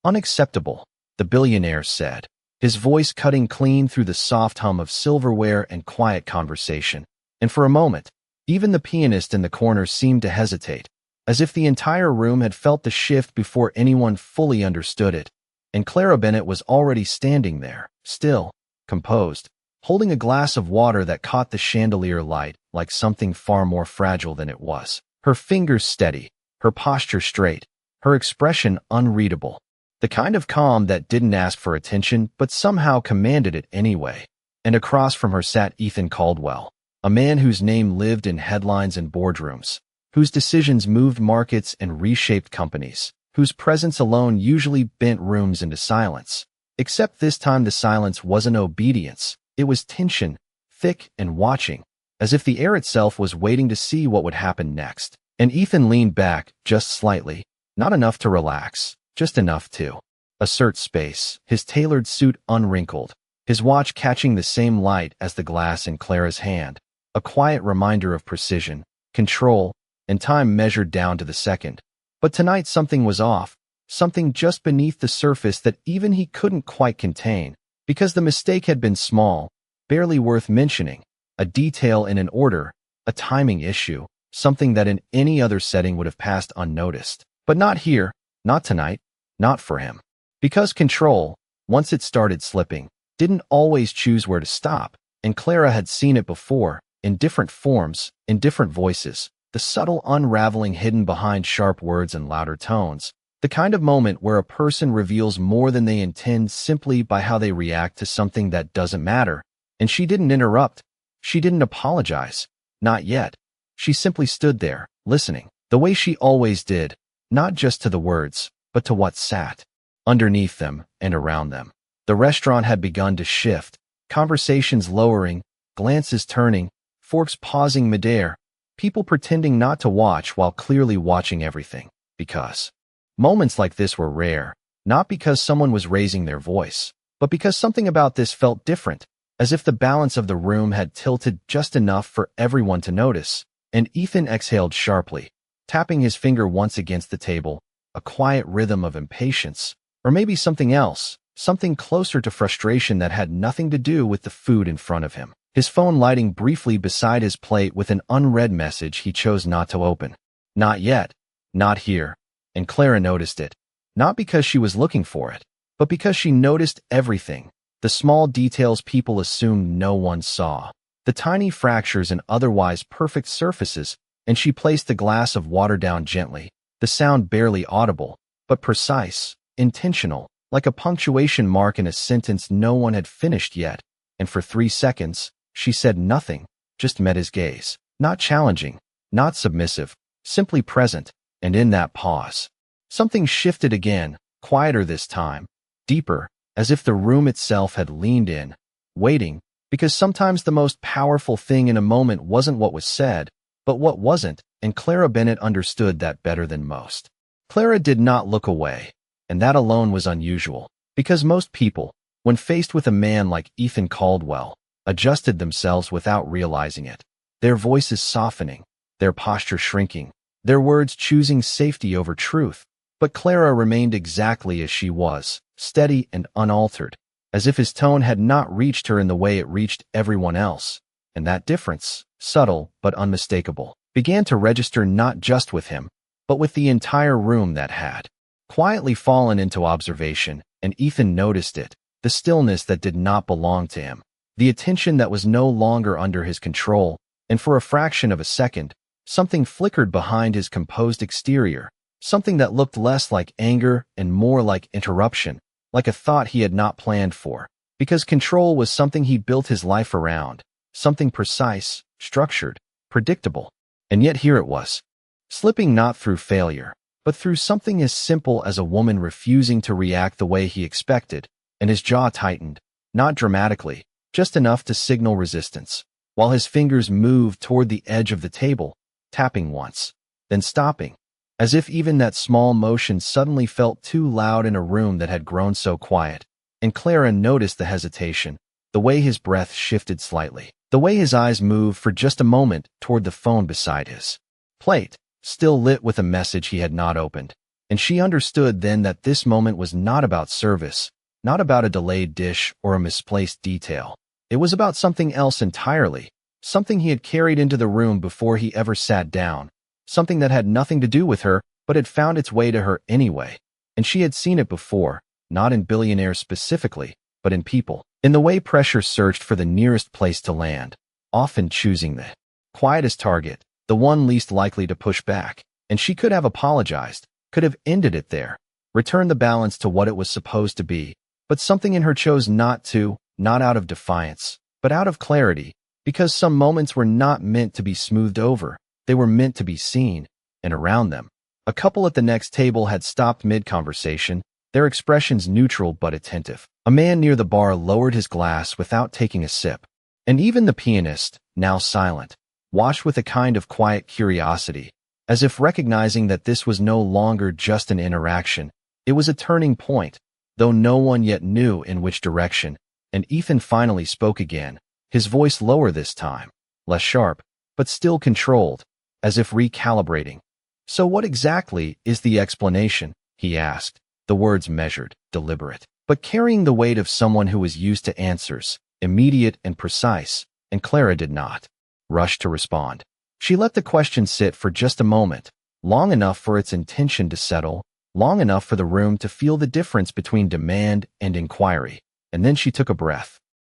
"Unacceptable," the billionaire said, his voice cutting clean through the soft hum of silverware and quiet conversation. And for a moment, even the pianist in the corner seemed to hesitate, as if the entire room had felt the shift before anyone fully understood it. And Clara Bennett was already standing there, still, composed, holding a glass of water that caught the chandelier light like something far more fragile than it was. Her fingers steady, her posture straight, her expression unreadable. The kind of calm that didn't ask for attention but somehow commanded it anyway. And across from her sat Ethan Caldwell, a man whose name lived in headlines and boardrooms, whose decisions moved markets and reshaped companies, whose presence alone usually bent rooms into silence. Except this time the silence wasn't obedience, it was tension, thick and watching, as if the air itself was waiting to see what would happen next. And Ethan leaned back, just slightly, not enough to relax, just enough to assert space, his tailored suit unwrinkled, his watch catching the same light as the glass in Clara's hand, a quiet reminder of precision, control, and time measured down to the second. But tonight something was off, something just beneath the surface that even he couldn't quite contain, because the mistake had been small, barely worth mentioning, a detail in an order, a timing issue, something that in any other setting would have passed unnoticed. But not here, not tonight, not for him. Because control, once it started slipping, didn't always choose where to stop, and Clara had seen it before, in different forms, in different voices, the subtle unraveling hidden behind sharp words and louder tones, the kind of moment where a person reveals more than they intend simply by how they react to something that doesn't matter. And she didn't interrupt. She didn't apologize. Not yet. She simply stood there, listening, the way she always did, not just to the words, but to what sat underneath them and around them. The restaurant had begun to shift, conversations lowering, glances turning, forks pausing midair, people pretending not to watch while clearly watching everything. Because moments like this were rare, not because someone was raising their voice, but because something about this felt different, as if the balance of the room had tilted just enough for everyone to notice. And Ethan exhaled sharply, tapping his finger once against the table, a quiet rhythm of impatience, or maybe something else, something closer to frustration that had nothing to do with the food in front of him. His phone lighting briefly beside his plate with an unread message he chose not to open. Not yet. Not here. And Clara noticed it, not because she was looking for it, but because she noticed everything, the small details people assumed no one saw, the tiny fractures in otherwise perfect surfaces, and she placed the glass of water down gently, the sound barely audible, but precise, intentional, like a punctuation mark in a sentence no one had finished yet. And for 3 seconds, she said nothing, just met his gaze, not challenging, not submissive, simply present. And in that pause, something shifted again, quieter this time, deeper, as if the room itself had leaned in, waiting, because sometimes the most powerful thing in a moment wasn't what was said, but what wasn't, and Clara Bennett understood that better than most. Clara did not look away, and that alone was unusual, because most people, when faced with a man like Ethan Caldwell, adjusted themselves without realizing it, their voices softening, their posture shrinking, their words choosing safety over truth. But Clara remained exactly as she was, steady and unaltered, as if his tone had not reached her in the way it reached everyone else. And that difference, subtle but unmistakable, began to register not just with him, but with the entire room that had quietly fallen into observation, and Ethan noticed it, the stillness that did not belong to him, the attention that was no longer under his control, and for a fraction of a second, something flickered behind his composed exterior, something that looked less like anger and more like interruption, like a thought he had not planned for, because control was something he built his life around, something precise, structured, predictable. And yet here it was, slipping not through failure, but through something as simple as a woman refusing to react the way he expected, and his jaw tightened, not dramatically, just enough to signal resistance, while his fingers moved toward the edge of the table, tapping once, then stopping, as if even that small motion suddenly felt too loud in a room that had grown so quiet. And Clara noticed the hesitation, the way his breath shifted slightly, the way his eyes moved for just a moment toward the phone beside his plate, still lit with a message he had not opened. And she understood then that this moment was not about service, not about a delayed dish or a misplaced detail. It was about something else entirely, something he had carried into the room before he ever sat down, something that had nothing to do with her but had found its way to her anyway. And she had seen it before, not in Billionaire specifically, but in people. In the way pressure searched for the nearest place to land, often choosing the quietest target, the one least likely to push back. And she could have apologized, could have ended it there, returned the balance to what it was supposed to be, but something in her chose not to, not out of defiance, but out of clarity, because some moments were not meant to be smoothed over, they were meant to be seen, and around them. A couple at the next table had stopped mid-conversation, their expressions neutral but attentive. A man near the bar lowered his glass without taking a sip, and even the pianist, now silent, watched with a kind of quiet curiosity, as if recognizing that this was no longer just an interaction, it was a turning point, though no one yet knew in which direction. And Ethan finally spoke again, his voice lower this time, less sharp, but still controlled, as if recalibrating. "So what exactly is the explanation?" he asked, the words measured, deliberate, but carrying the weight of someone who was used to answers, immediate and precise, and Clara did not rush to respond. She let the question sit for just a moment, long enough for its intention to settle, long enough for the room to feel the difference between demand and inquiry, and then she took a breath.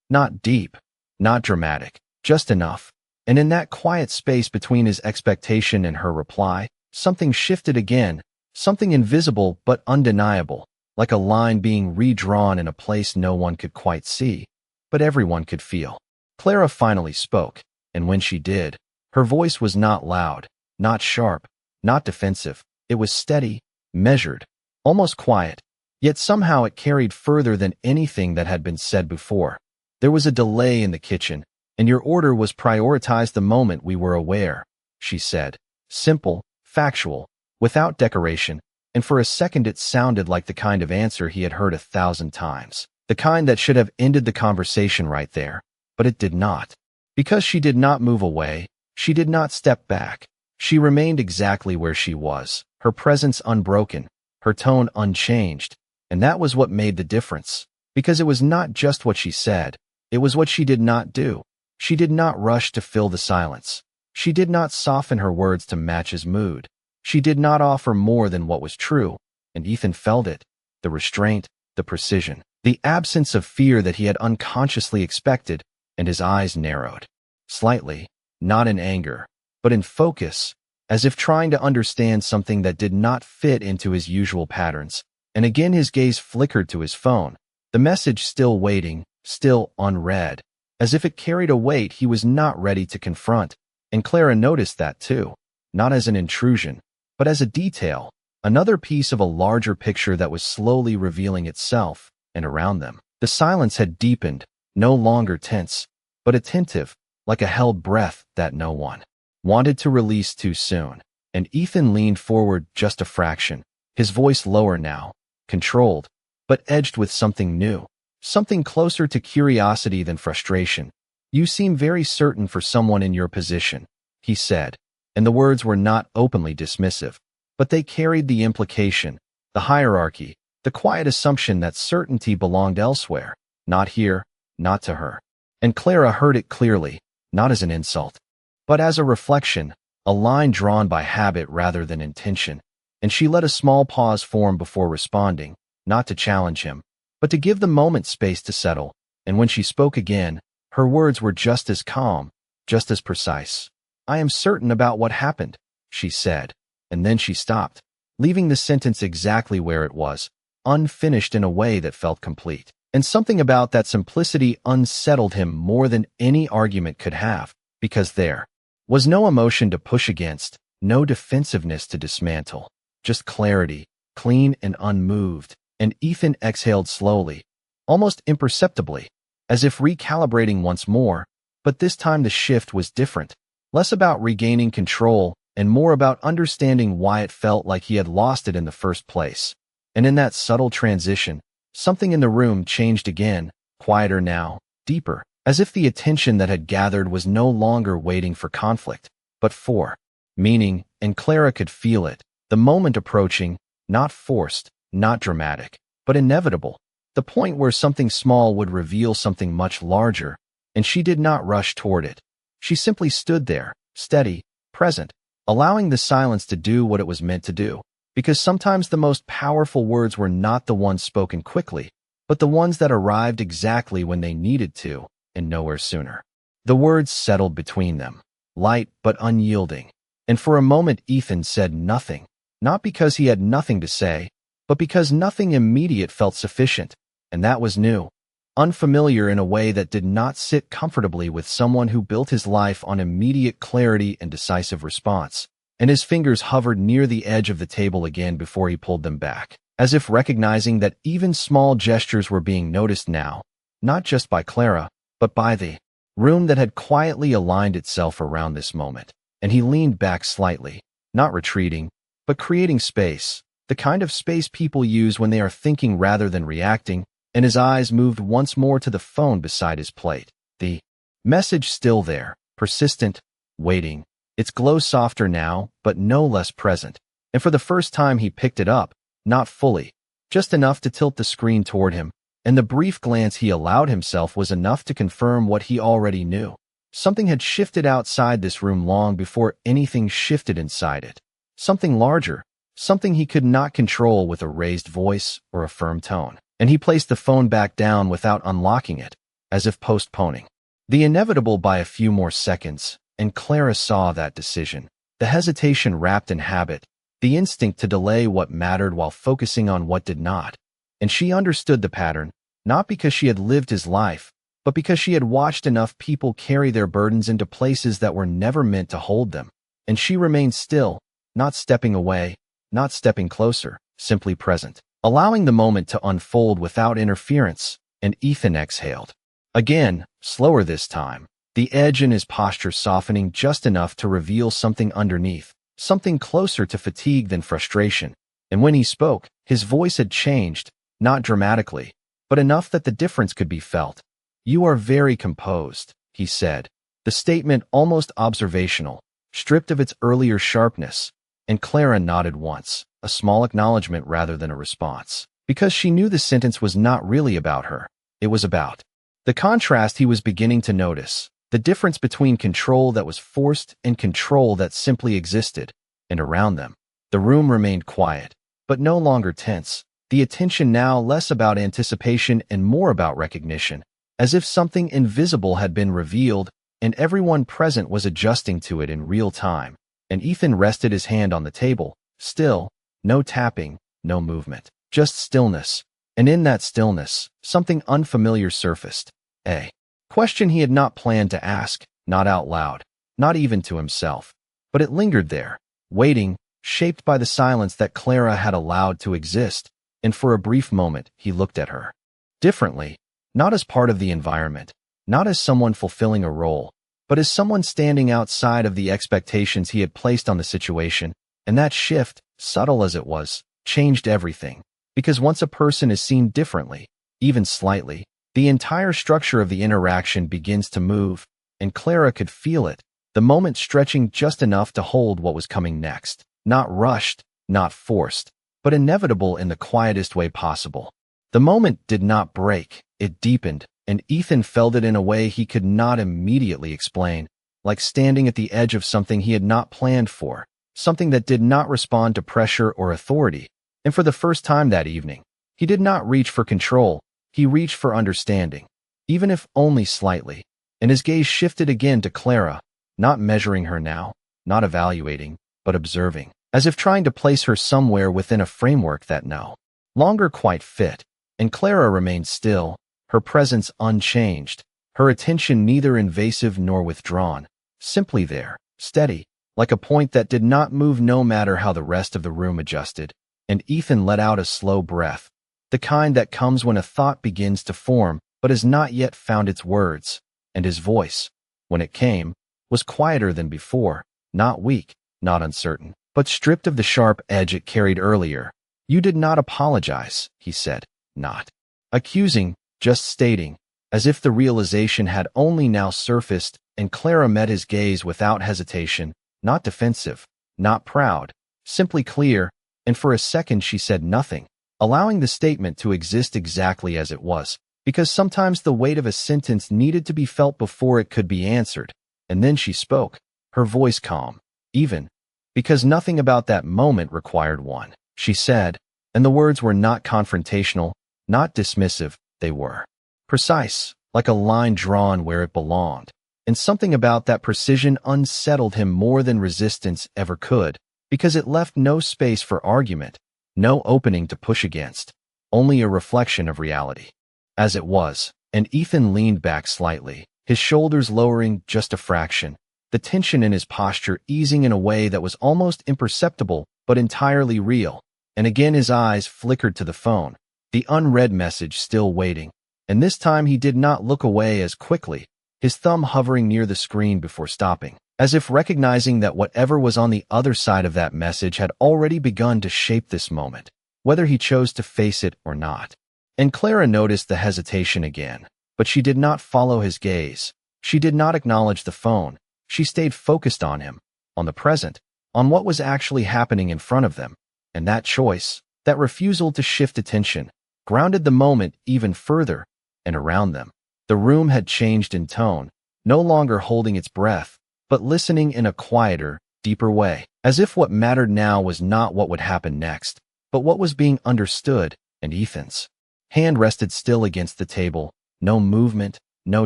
Not deep, not dramatic, just enough. And in that quiet space between his expectation and her reply, something shifted again, something invisible but undeniable, like a line being redrawn in a place no one could quite see, but everyone could feel. Clara finally spoke, and when she did, her voice was not loud, not sharp, not defensive. It was steady, measured, almost quiet, yet somehow it carried further than anything that had been said before. "There was a delay in the kitchen, and your order was prioritized the moment we were aware," she said. Simple, factual, without decoration, and for a second it sounded like the kind of answer he had heard 1,000 times. The kind that should have ended the conversation right there, but it did not. Because she did not move away, she did not step back. She remained exactly where she was, her presence unbroken, her tone unchanged, and that was what made the difference. Because it was not just what she said, it was what she did not do. She did not rush to fill the silence. She did not soften her words to match his mood. She did not offer more than what was true, and Ethan felt it, the restraint, the precision, the absence of fear that he had unconsciously expected, and his eyes narrowed. Slightly, not in anger, but in focus, as if trying to understand something that did not fit into his usual patterns. And again his gaze flickered to his phone, the message still waiting, still unread, as if it carried a weight he was not ready to confront. And Clara noticed that too, not as an intrusion, but as a detail, another piece of a larger picture that was slowly revealing itself, and around them. The silence had deepened, no longer tense, but attentive, like a held breath that no one wanted to release too soon. And Ethan leaned forward just a fraction, his voice lower now, controlled, but edged with something new, something closer to curiosity than frustration. "You seem very certain for someone in your position," he said, and the words were not openly dismissive, but they carried the implication, the hierarchy, the quiet assumption that certainty belonged elsewhere, not here, not to her. And Clara heard it clearly, not as an insult, but as a reflection, a line drawn by habit rather than intention, and she let a small pause form before responding, not to challenge him, but to give the moment space to settle. And when she spoke again, her words were just as calm, just as precise. "I am certain about what happened," she said, and then she stopped, leaving the sentence exactly where it was, unfinished in a way that felt complete. And something about that simplicity unsettled him more than any argument could have, because there was no emotion to push against, no defensiveness to dismantle, just clarity, clean and unmoved. And Ethan exhaled slowly, almost imperceptibly, as if recalibrating once more, but this time the shift was different, less about regaining control and more about understanding why it felt like he had lost it in the first place. And in that subtle transition, something in the room changed again, quieter now, deeper, as if the attention that had gathered was no longer waiting for conflict, but for meaning. And Clara could feel it, the moment approaching, Not forced, not dramatic, but inevitable. The point where something small would reveal something much larger, and she did not rush toward it. She simply stood there, steady, present, allowing the silence to do what it was meant to do. Because sometimes the most powerful words were not the ones spoken quickly, but the ones that arrived exactly when they needed to, and nowhere sooner. The words settled between them, light but unyielding. And for a moment Ethan said nothing, not because he had nothing to say, but because nothing immediate felt sufficient, and that was new, unfamiliar in a way that did not sit comfortably with someone who built his life on immediate clarity and decisive response. And his fingers hovered near the edge of the table again before he pulled them back, as if recognizing that even small gestures were being noticed now, not just by Clara, but by the room that had quietly aligned itself around this moment. And he leaned back slightly, not retreating, but creating space, the kind of space people use when they are thinking rather than reacting, and his eyes moved once more to the phone beside his plate. The message still there, persistent, waiting. Its glow softer now, but no less present. And for the first time he picked it up, not fully, just enough to tilt the screen toward him, and the brief glance he allowed himself was enough to confirm what he already knew. Something had shifted outside this room long before anything shifted inside it. Something larger, something he could not control with a raised voice or a firm tone. And he placed the phone back down without unlocking it, as if postponing the inevitable by a few more seconds. And Clara saw that decision, the hesitation wrapped in habit, the instinct to delay what mattered while focusing on what did not. And she understood the pattern, not because she had lived his life, but because she had watched enough people carry their burdens into places that were never meant to hold them. And she remained still, not stepping away, not stepping closer, simply present, allowing the moment to unfold without interference. And Ethan exhaled. Again, slower this time, the edge in his posture softening just enough to reveal something underneath, something closer to fatigue than frustration. And when he spoke, his voice had changed, not dramatically, but enough that the difference could be felt. "You are very composed," he said, the statement almost observational, stripped of its earlier sharpness. And Clara nodded once, a small acknowledgement rather than a response, because she knew the sentence was not really about her. It was about the contrast he was beginning to notice. The difference between control that was forced and control that simply existed. And around them, the room remained quiet, but no longer tense, the attention now less about anticipation and more about recognition, as if something invisible had been revealed, and everyone present was adjusting to it in real time. And Ethan rested his hand on the table, still, no tapping, no movement, just stillness. And in that stillness, something unfamiliar surfaced. A question he had not planned to ask, not out loud, not even to himself. But it lingered there, waiting, shaped by the silence that Clara had allowed to exist. And for a brief moment, he looked at her differently, not as part of the environment, not as someone fulfilling a role, but as someone standing outside of the expectations he had placed on the situation. And that shift, subtle as it was, changed everything. Because once a person is seen differently, even slightly, the entire structure of the interaction begins to move, and Clara could feel it, the moment stretching just enough to hold what was coming next. Not rushed, not forced, but inevitable in the quietest way possible. The moment did not break, it deepened, and Ethan felt it in a way he could not immediately explain, like standing at the edge of something he had not planned for, something that did not respond to pressure or authority. And for the first time that evening, he did not reach for control, he reached for understanding, even if only slightly. And his gaze shifted again to Clara, not measuring her now, not evaluating, but observing, as if trying to place her somewhere within a framework that no longer quite fit. And Clara remained still, her presence unchanged, her attention neither invasive nor withdrawn, simply there, steady, like a point that did not move no matter how the rest of the room adjusted. And Ethan let out a slow breath, the kind that comes when a thought begins to form but has not yet found its words. And his voice, when it came, was quieter than before, not weak, not uncertain, but stripped of the sharp edge it carried earlier. "You did not apologize," he said, not accusing, just stating, as if the realization had only now surfaced. And Clara met his gaze without hesitation, not defensive, not proud, simply clear. and for a second she said nothing, allowing the statement to exist exactly as it was, because sometimes the weight of a sentence needed to be felt before it could be answered. And then she spoke, her voice calm, even, because nothing about that moment required one. She said, and the words were not confrontational, not dismissive, they were precise, like a line drawn where it belonged. And something about that precision unsettled him more than resistance ever could, because it left no space for argument, no opening to push against, only a reflection of reality. As it was, and Ethan leaned back slightly, his shoulders lowering just a fraction, the tension in his posture easing in a way that was almost imperceptible but entirely real, and again his eyes flickered to the phone, the unread message still waiting, and this time he did not look away as quickly, his thumb hovering near the screen before stopping, as if recognizing that whatever was on the other side of that message had already begun to shape this moment, whether he chose to face it or not. And Clara noticed the hesitation again, but she did not follow his gaze. She did not acknowledge the phone. She stayed focused on him, on the present, on what was actually happening in front of them. And that choice, that refusal to shift attention, grounded the moment even further. And around them, the room had changed in tone, no longer holding its breath, but listening in a quieter, deeper way, as if what mattered now was not what would happen next, but what was being understood. And Ethan's hand rested still against the table, no movement, no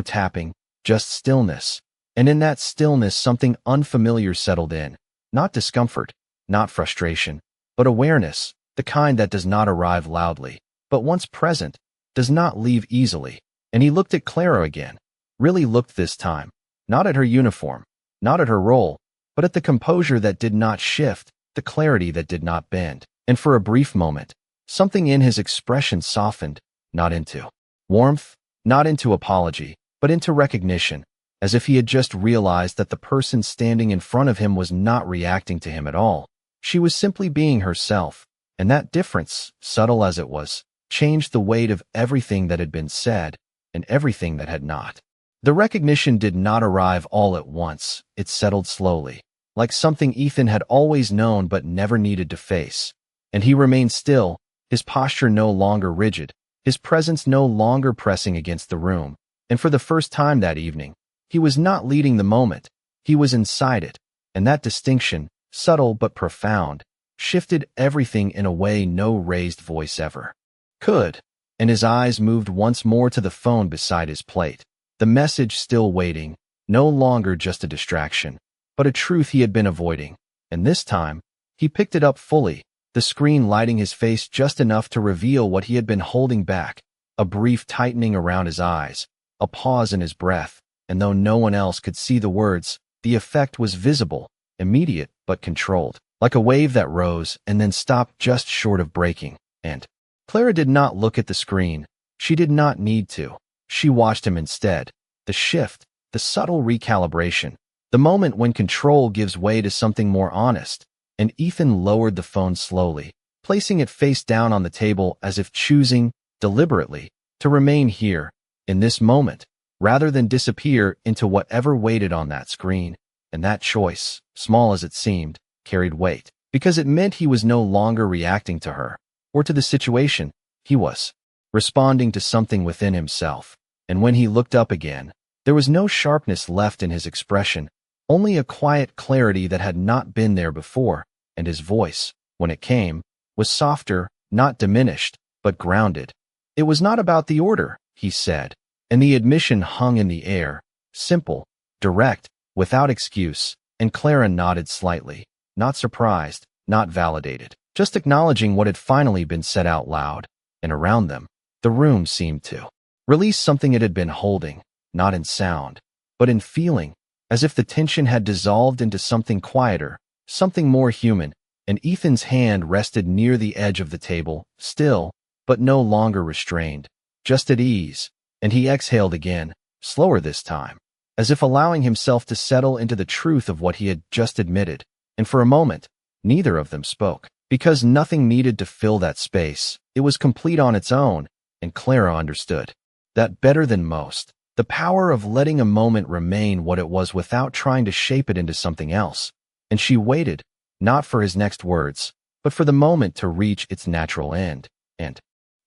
tapping, just stillness. And in that stillness something unfamiliar settled in, not discomfort, not frustration, but awareness, the kind that does not arrive loudly, but once present, does not leave easily. And he looked at Clara again, really looked this time, not at her uniform, not at her role, but at the composure that did not shift, the clarity that did not bend. And for a brief moment, something in his expression softened, not into warmth, not into apology, but into recognition, as if he had just realized that the person standing in front of him was not reacting to him at all. She was simply being herself, and that difference, subtle as it was, changed the weight of everything that had been said and everything that had not. The recognition did not arrive all at once. It settled slowly, like something Ethan had always known but never needed to face. And he remained still, his posture no longer rigid, his presence no longer pressing against the room. And for the first time that evening, he was not leading the moment, he was inside it. And that distinction, subtle but profound, shifted everything in a way no raised voice ever could. And his eyes moved once more to the phone beside his plate, the message still waiting, no longer just a distraction, but a truth he had been avoiding. And this time, he picked it up fully, the screen lighting his face just enough to reveal what he had been holding back, a brief tightening around his eyes, a pause in his breath, and though no one else could see the words, the effect was visible, immediate but controlled, like a wave that rose and then stopped just short of breaking. And Clara did not look at the screen. She did not need to. She watched him instead. The shift, the subtle recalibration, the moment when control gives way to something more honest. And Ethan lowered the phone slowly, placing it face down on the table as if choosing, deliberately, to remain here, in this moment, rather than disappear into whatever waited on that screen. And that choice, small as it seemed, carried weight, because it meant he was no longer reacting to her, or to the situation. He was responding to something within himself. And when he looked up again, there was no sharpness left in his expression, only a quiet clarity that had not been there before, and his voice, when it came, was softer, not diminished, but grounded. It was not about the order, he said, and the admission hung in the air, simple, direct, without excuse, and Clara nodded slightly, not surprised, not validated, just acknowledging what had finally been said out loud. And around them, the room seemed to release something it had been holding, not in sound, but in feeling, as if the tension had dissolved into something quieter, something more human. And Ethan's hand rested near the edge of the table, still, but no longer restrained, just at ease. And he exhaled again, slower this time, as if allowing himself to settle into the truth of what he had just admitted. And for a moment, neither of them spoke, because nothing needed to fill that space. It was complete on its own, and Clara understood that better than most. The power of letting a moment remain what it was without trying to shape it into something else. And she waited, not for his next words, but for the moment to reach its natural end. And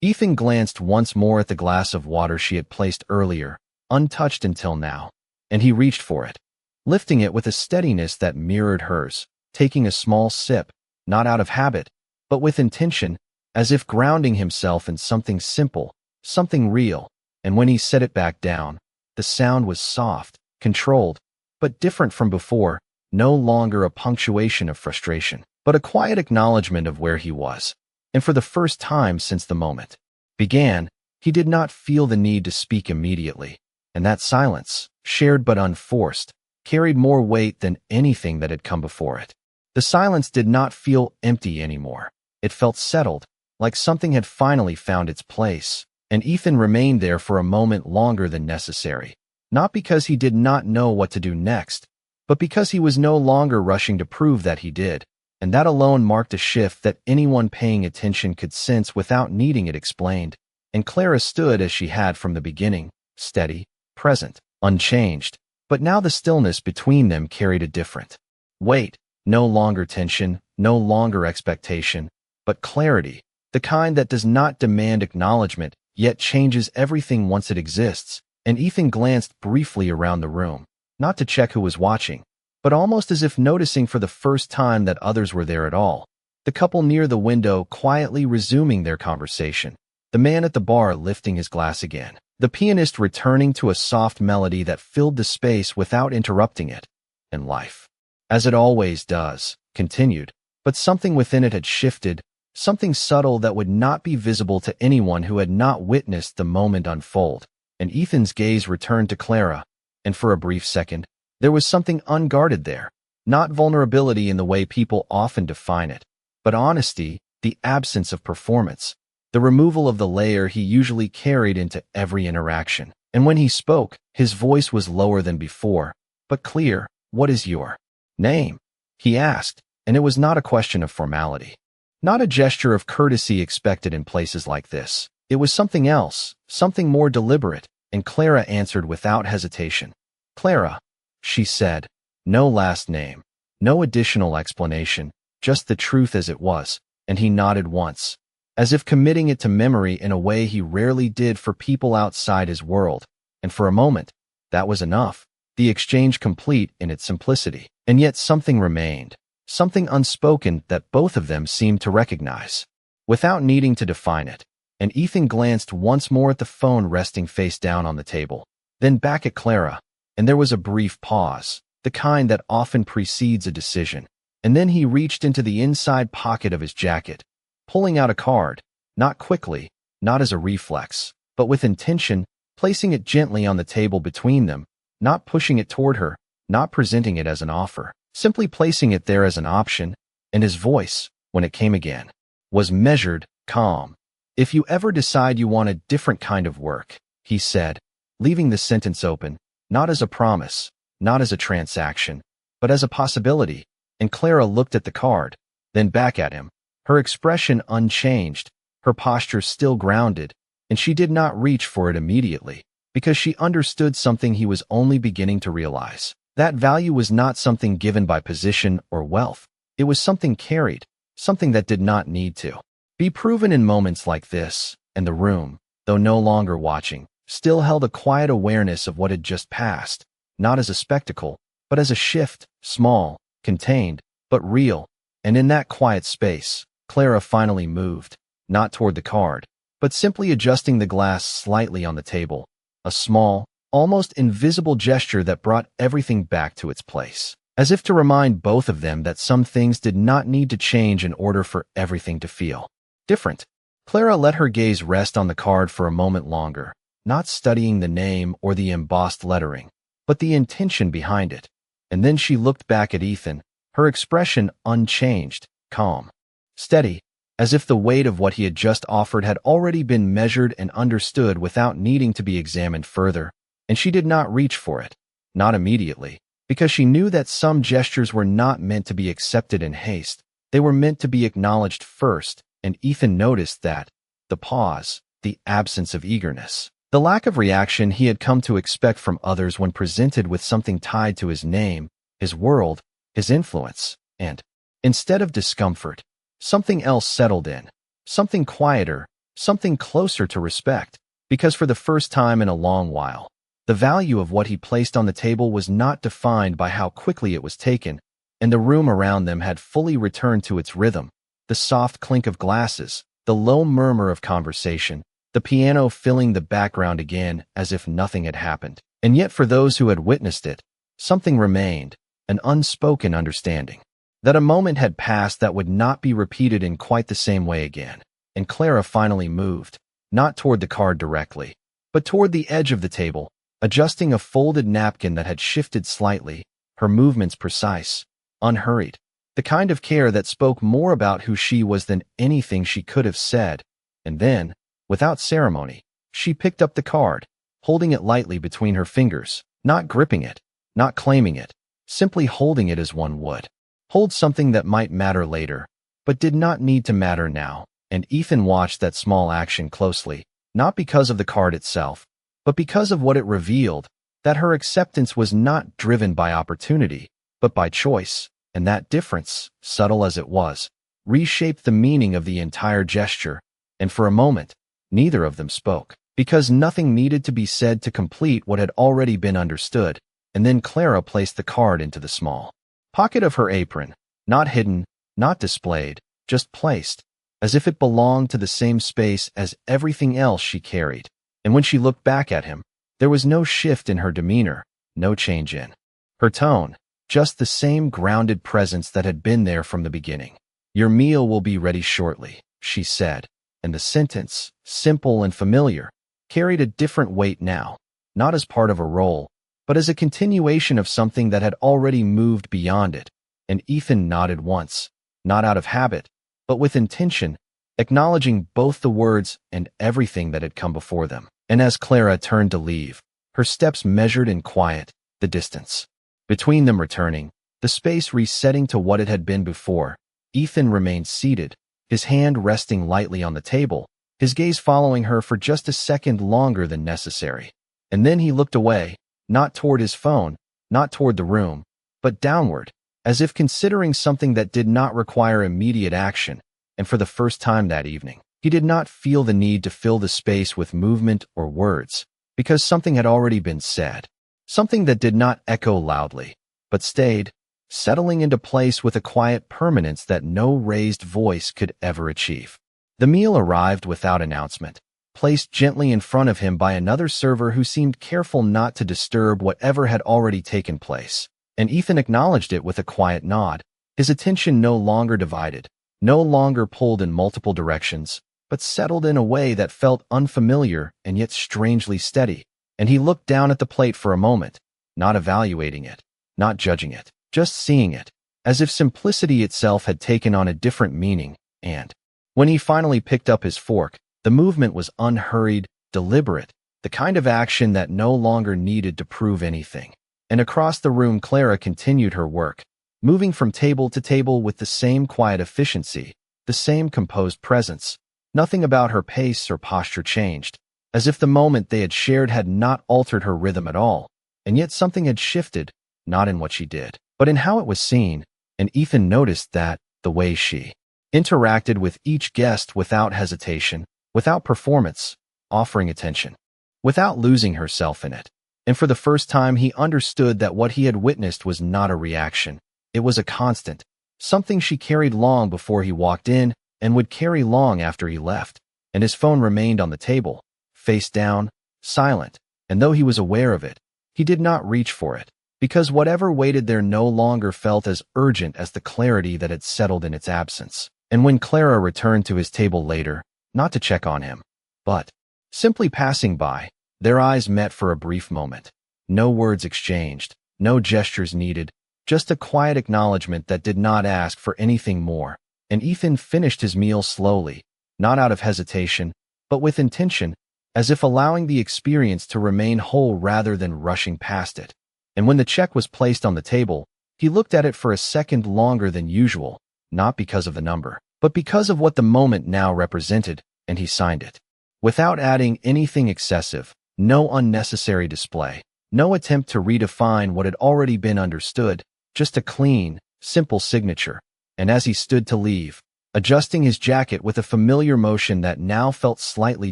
Ethan glanced once more at the glass of water she had placed earlier, untouched until now, and he reached for it, lifting it with a steadiness that mirrored hers, taking a small sip, not out of habit, but with intention, as if grounding himself in something simple, something real. And when he set it back down, the sound was soft, controlled, but different from before, no longer a punctuation of frustration, but a quiet acknowledgement of where he was. And for the first time since the moment began, he did not feel the need to speak immediately, and that silence, shared but unforced, carried more weight than anything that had come before it. The silence did not feel empty anymore. It felt settled, like something had finally found its place, and Ethan remained there for a moment longer than necessary, not because he did not know what to do next, but because he was no longer rushing to prove that he did, and that alone marked a shift that anyone paying attention could sense without needing it explained. And Clara stood as she had from the beginning, steady, present, unchanged, but now the stillness between them carried a different weight, no longer tension, no longer expectation, but clarity, the kind that does not demand acknowledgement, yet changes everything once it exists. And Ethan glanced briefly around the room, not to check who was watching, but almost as if noticing for the first time that others were there at all. The couple near the window quietly resuming their conversation, the man at the bar lifting his glass again, the pianist returning to a soft melody that filled the space without interrupting it. And life, as it always does, continued, but something within it had shifted, something subtle that would not be visible to anyone who had not witnessed the moment unfold. And Ethan's gaze returned to Clara, and for a brief second, there was something unguarded there, not vulnerability in the way people often define it, but honesty, the absence of performance, the removal of the layer he usually carried into every interaction. And when he spoke, his voice was lower than before, but clear. "What is your name?" he asked, and it was not a question of formality, not a gesture of courtesy expected in places like this. It was something else, something more deliberate, and Clara answered without hesitation. "Clara," she said, no last name, no additional explanation, just the truth as it was, and he nodded once, as if committing it to memory in a way he rarely did for people outside his world, and for a moment, that was enough, the exchange complete in its simplicity. And yet something remained, something unspoken that both of them seemed to recognize, without needing to define it. And Ethan glanced once more at the phone resting face down on the table, then back at Clara, and there was a brief pause, the kind that often precedes a decision. And then he reached into the inside pocket of his jacket, pulling out a card, not quickly, not as a reflex, but with intention, placing it gently on the table between them, not pushing it toward her, not presenting it as an offer, simply placing it there as an option. And his voice, when it came again, was measured, calm. "If you ever decide you want a different kind of work," he said, leaving the sentence open, not as a promise, not as a transaction, but as a possibility. And Clara looked at the card, then back at him, her expression unchanged, her posture still grounded, and she did not reach for it immediately, because she understood something he was only beginning to realize. That value was not something given by position or wealth. It was something carried, something that did not need to be proven. In moments like this, and the room, though no longer watching, still held a quiet awareness of what had just passed, not as a spectacle, but as a shift, small, contained, but real. And in that quiet space, Clara finally moved, not toward the card, but simply adjusting the glass slightly on the table, a small, almost invisible gesture that brought everything back to its place, as if to remind both of them that some things did not need to change in order for everything to feel different. Clara let her gaze rest on the card for a moment longer, not studying the name or the embossed lettering, but the intention behind it. And then she looked back at Ethan, her expression unchanged, calm, steady, as if the weight of what he had just offered had already been measured and understood without needing to be examined further. And she did not reach for it, not immediately, because she knew that some gestures were not meant to be accepted in haste. They were meant to be acknowledged first. And Ethan noticed that, the pause, the absence of eagerness, the lack of reaction he had come to expect from others when presented with something tied to his name, his world, his influence, and, instead of discomfort, Something else settled in. Something quieter, something closer to respect. Because for the first time in a long while, the value of what he placed on the table was not defined by how quickly it was taken, and the room around them had fully returned to its rhythm. The soft clink of glasses, the low murmur of conversation, the piano filling the background again as if nothing had happened. And yet for those who had witnessed it, something remained, an unspoken understanding. That a moment had passed that would not be repeated in quite the same way again. And Clara finally moved, not toward the card directly, but toward the edge of the table, adjusting a folded napkin that had shifted slightly, her movements precise, unhurried. The kind of care that spoke more about who she was than anything she could have said. And then, without ceremony, she picked up the card, holding it lightly between her fingers, not gripping it, not claiming it, simply holding it as one would. Hold something that might matter later, but did not need to matter now. And Ethan watched that small action closely, not because of the card itself, but because of what it revealed, that her acceptance was not driven by opportunity, but by choice. And that difference, subtle as it was, reshaped the meaning of the entire gesture. And for a moment, neither of them spoke, because nothing needed to be said to complete what had already been understood. And then Clara placed the card into the small pocket of her apron, not hidden, not displayed, just placed, as if it belonged to the same space as everything else she carried. And when she looked back at him, there was no shift in her demeanor, no change in her tone, just the same grounded presence that had been there from the beginning. "Your meal will be ready shortly," she said, and the sentence, simple and familiar, carried a different weight now, not as part of a role, but as a continuation of something that had already moved beyond it. And Ethan nodded once, not out of habit, but with intention, acknowledging both the words and everything that had come before them. And as Clara turned to leave, her steps measured in quiet, the distance between them returning, the space resetting to what it had been before. Ethan remained seated, his hand resting lightly on the table, his gaze following her for just a second longer than necessary. And then he looked away, not toward his phone, not toward the room, but downward, as if considering something that did not require immediate action. And for the first time that evening, he did not feel the need to fill the space with movement or words, because something had already been said, something that did not echo loudly, but stayed, settling into place with a quiet permanence that no raised voice could ever achieve. The meal arrived without announcement, placed gently in front of him by another server who seemed careful not to disturb whatever had already taken place. And Ethan acknowledged it with a quiet nod, his attention no longer divided, no longer pulled in multiple directions, but settled in a way that felt unfamiliar and yet strangely steady. And he looked down at the plate for a moment, not evaluating it, not judging it, just seeing it, as if simplicity itself had taken on a different meaning. And when he finally picked up his fork, the movement was unhurried, deliberate, the kind of action that no longer needed to prove anything. And across the room, Clara continued her work, moving from table to table with the same quiet efficiency, the same composed presence. Nothing about her pace or posture changed, as if the moment they had shared had not altered her rhythm at all. And yet something had shifted, not in what she did, but in how it was seen. And Ethan noticed that, the way she interacted with each guest without hesitation, without performance, offering attention, without losing herself in it. And for the first time he understood that what he had witnessed was not a reaction. It was a constant, something she carried long before he walked in and would carry long after he left. And his phone remained on the table, face down, silent, and though he was aware of it, he did not reach for it, because whatever waited there no longer felt as urgent as the clarity that had settled in its absence. And when Clara returned to his table later, not to check on him, but simply passing by, their eyes met for a brief moment. No words exchanged, no gestures needed, just a quiet acknowledgement that did not ask for anything more. And Ethan finished his meal slowly, not out of hesitation, but with intention, as if allowing the experience to remain whole rather than rushing past it. And when the check was placed on the table, he looked at it for a second longer than usual, not because of the number, but because of what the moment now represented, and he signed it. Without adding anything excessive, no unnecessary display, no attempt to redefine what had already been understood, just a clean, simple signature. And as he stood to leave, Adjusting his jacket with a familiar motion that now felt slightly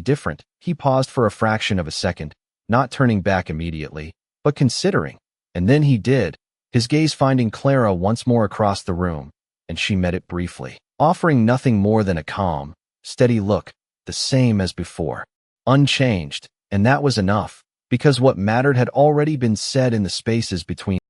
different, he paused for a fraction of a second, not turning back immediately, but considering. And then he did, his gaze finding Clara once more across the room, and she met it briefly, offering nothing more than a calm, steady look, the same as before, unchanged, and that was enough, because what mattered had already been said in the spaces between